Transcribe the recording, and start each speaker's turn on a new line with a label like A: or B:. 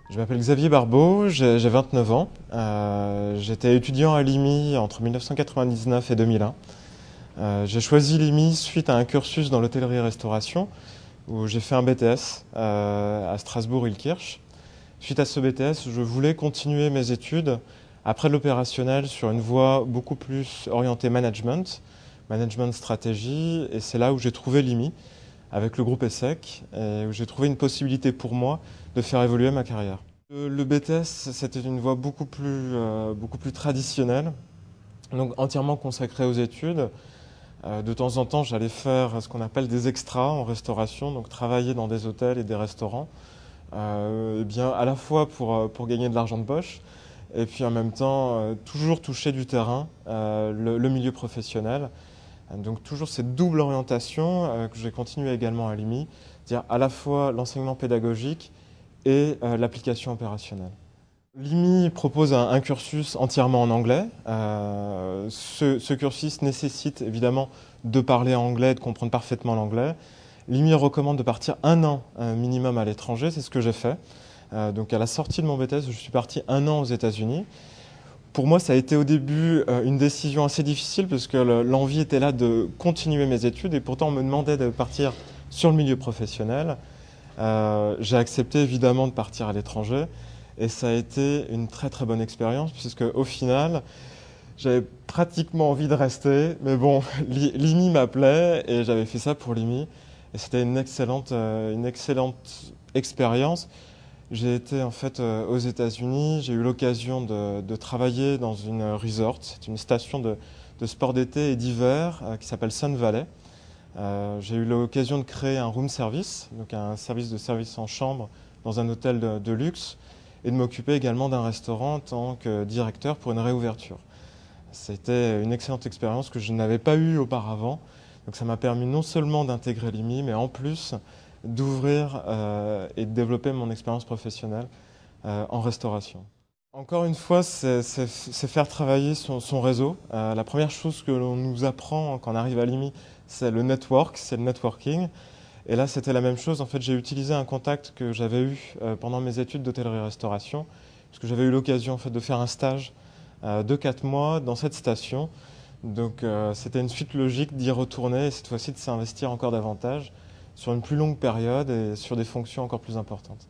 A: Je m'appelle Xavier Barbeau, j'ai 29 ans. J'étais étudiant à l'IMI entre 1999 et 2001. J'ai choisi l'IMI suite à un cursus dans l'hôtellerie-restauration où j'ai fait un BTS à Strasbourg-Illkirch. Suite à ce BTS, je voulais continuer mes études après l'opérationnel sur une voie beaucoup plus orientée management stratégie, et c'est là où j'ai trouvé l'IMI avec le groupe ESSEC et où j'ai trouvé une possibilité pour moi de faire évoluer ma carrière. Le BTS, c'était une voie beaucoup plus traditionnelle, donc entièrement consacrée aux études. De temps en temps, j'allais faire ce qu'on appelle des extras en restauration, donc travailler dans des hôtels et des restaurants, eh bien, à la fois pour gagner de l'argent de poche, et puis en même temps, toujours toucher du terrain, le milieu professionnel. Donc toujours cette double orientation que j'ai continué également à l'IMI, c'est-à-dire à la fois l'enseignement pédagogique et l'application opérationnelle. L'IMI propose un cursus entièrement en anglais. Ce cursus nécessite évidemment de parler anglais, de comprendre parfaitement l'anglais. L'IMI recommande de partir un an minimum à l'étranger, c'est ce que j'ai fait. Donc à la sortie de mon BTS, je suis parti un an aux États-Unis. Pour moi, ça a été au début une décision assez difficile parce que l'envie était là de continuer mes études et pourtant on me demandait de partir sur le milieu professionnel. J'ai accepté évidemment de partir à l'étranger et ça a été une très très bonne expérience puisque au final, j'avais pratiquement envie de rester, mais bon, l'IMI m'appelait et j'avais fait ça pour l'IMI et c'était une excellente expérience. J'ai été en fait aux États-Unis, j'ai eu l'occasion de travailler dans une resort, c'est une station de sport d'été et d'hiver qui s'appelle Sun Valley. J'ai eu l'occasion de créer un room service, donc un service en chambre dans un hôtel de luxe, et de m'occuper également d'un restaurant en tant que directeur pour une réouverture. C'était une excellente expérience que je n'avais pas eue auparavant, donc ça m'a permis non seulement d'intégrer l'IMI, mais en plus d'ouvrir et de développer mon expérience professionnelle en restauration. Encore une fois, c'est faire travailler son réseau. La première chose que l'on nous apprend quand on arrive à l'IMI, c'est le networking. Et là, c'était la même chose. En fait, j'ai utilisé un contact que j'avais eu pendant mes études d'hôtellerie-restauration, puisque j'avais eu l'occasion en fait, de faire un stage de 4 mois dans cette station. Donc, c'était une suite logique d'y retourner et cette fois-ci de s'investir encore davantage sur une plus longue période et sur des fonctions encore plus importantes.